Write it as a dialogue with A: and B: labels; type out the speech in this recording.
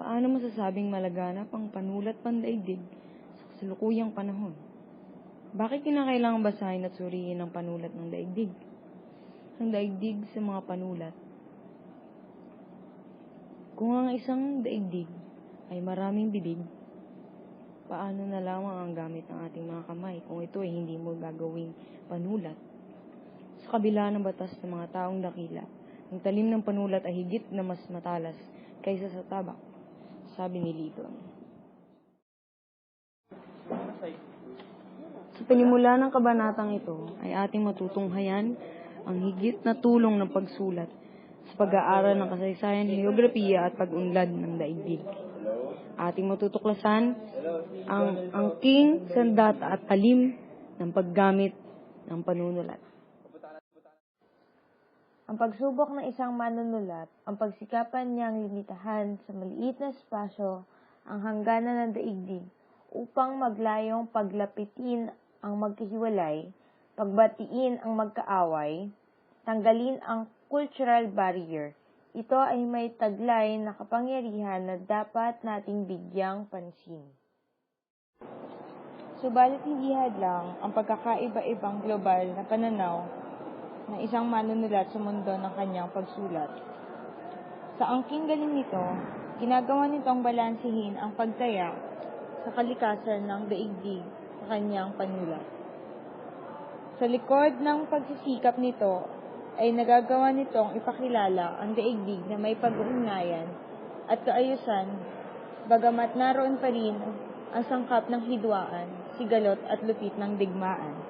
A: paano masasabing malaganap ang panulat pandaigdig sa kasalukuyang panahon? Bakit kinakailangan basahin at suriin ang panulat ng daigdig? Ang daigdig sa mga panulat. Kung ang isang daigdig ay maraming bibig, paano na lamang ang gamit ng ating mga kamay kung ito ay hindi mo gagawing panulat? Sa kabila ng batas ng mga taong dakila, ang talim ng panulat ay higit na mas matalas kaysa sa tabak, sabi ni Liton. Sa panimula ng kabanatang ito ay ating matutunghayan ang higit na tulong ng pagsulat sa pag-aaral ng kasaysayan, heograpiya at pag-unlad ng daigdig. Ating matutuklasan ang angking, sandata at talim ng paggamit ng panunulat.
B: Ang pagsubok ng isang manunulat, ang pagsikapan niyang limitahan sa maliit na espasyo ang hangganan ng daigdig upang maglayong paglapitin ang magkahiwalay, pagbatiin ang magkaaway, tanggalin ang cultural barrier. Ito ay may taglay na kapangyarihan na dapat nating bigyang pansin.
C: Subalit hindi hadlang ang pagkakaiba-ibang global na pananaw ng isang manunulat sa mundo ng kanyang pagsulat. Sa angking galing nito, ginagawa nitong balansehin ang pagtaya sa kalikasan ng daigdig sa kanyang panulat. Sa likod ng pagsisikap nito ay nagagawa nitong ipakilala ang daigdig na may pag-uugnayan at kaayusan, bagamat naroon pa rin ang sangkap ng hidwaan, sigalot at lupit ng digmaan.